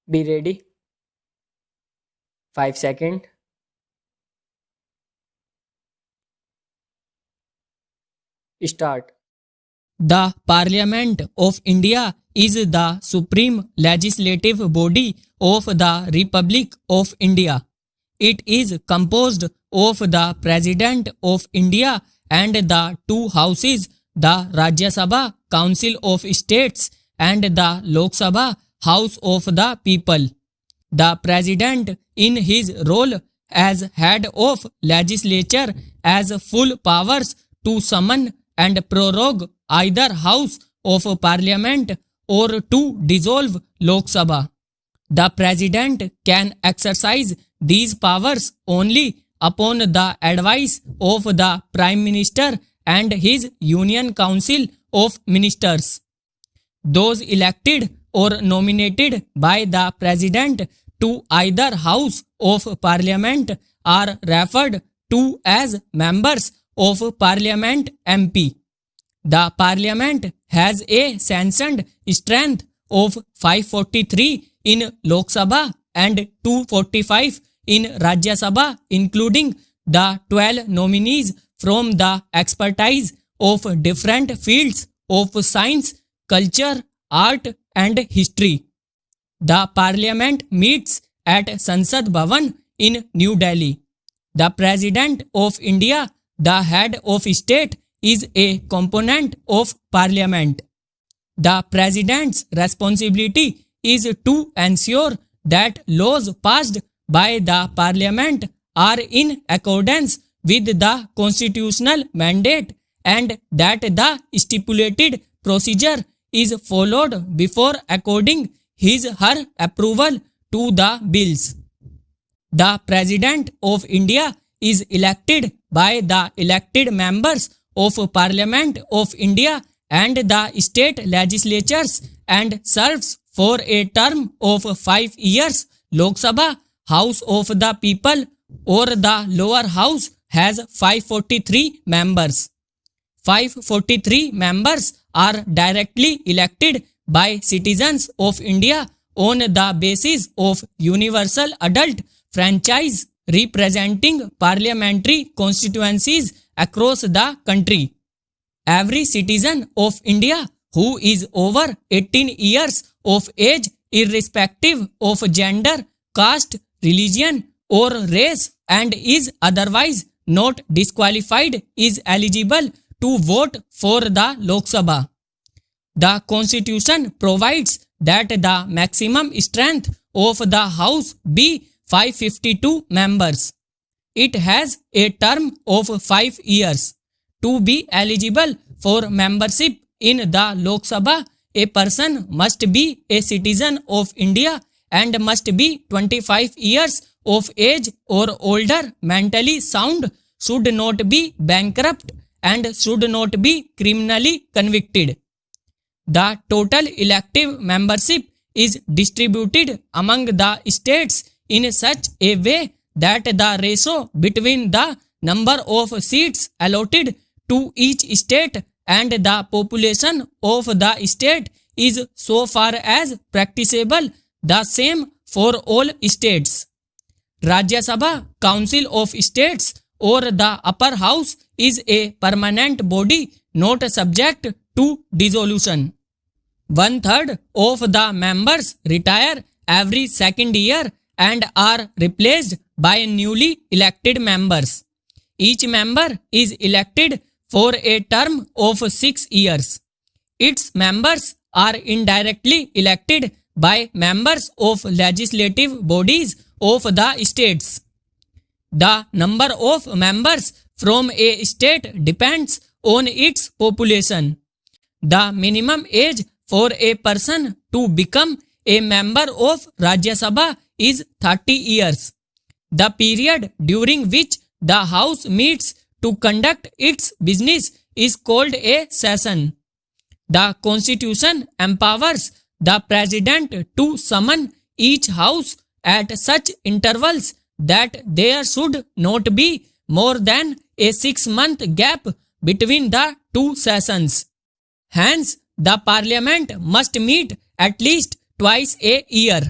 Be ready. 5 seconds. Start. The Parliament of India is the supreme legislative body of the Republic of India. It is composed of the President of India and the two houses, the Rajya Sabha, Council of States, and the Lok Sabha, House of the People. The President, in his role as head of legislature, has full powers to summon and prorogue either House of Parliament or to dissolve Lok Sabha. The President can exercise these powers only upon the advice of the Prime Minister and his Union Council of Ministers. Those elected or nominated by the President to either House of Parliament are referred to as Members of Parliament MP. The Parliament has a sanctioned strength of 543 in Lok Sabha and 245 in Rajya Sabha, including the 12 nominees from the expertise of different fields of science, culture, art and history. The Parliament meets at Sansad Bhavan in New Delhi. The President of India, the head of state, is a component of Parliament. The President's responsibility is to ensure that laws passed by the Parliament are in accordance with the constitutional mandate and that the stipulated procedure is followed before according his/her approval to the bills. The President of India is elected by the elected members of Parliament of India and the state legislatures and serves for a term of 5 years. Lok Sabha, House of the People, or the lower house has 543 members. 543 members are directly elected by citizens of India on the basis of universal adult franchise representing parliamentary constituencies across the country. Every citizen of India who is over 18 years of age, irrespective of gender, caste, religion or race, and is otherwise not disqualified, is eligible to vote for the Lok Sabha. The Constitution provides that the maximum strength of the House be 552 members. It has a term of 5 years. To be eligible for membership in the Lok Sabha, a person must be a citizen of India and must be 25 years of age or older, mentally sound, should not be bankrupt, and should not be criminally convicted. The total elective membership is distributed among the states in such a way that the ratio between the number of seats allotted to each state and the population of the state is, so far as practicable, the same for all states. Rajya Sabha, Council of States, or the upper house is a permanent body not subject to dissolution. 1/3 of the members retire every second year and are replaced by newly elected members. Each member is elected for a term of 6 years. Its members are indirectly elected by members of legislative bodies of the states. The number of members from a state depends on its population. The minimum age for a person to become a member of Rajya Sabha is 30 years. The period during which the House meets to conduct its business is called a session. The Constitution empowers the President to summon each House at such intervals that there should not be more than a 6-month gap between the two sessions. Hence, the Parliament must meet at least twice a year.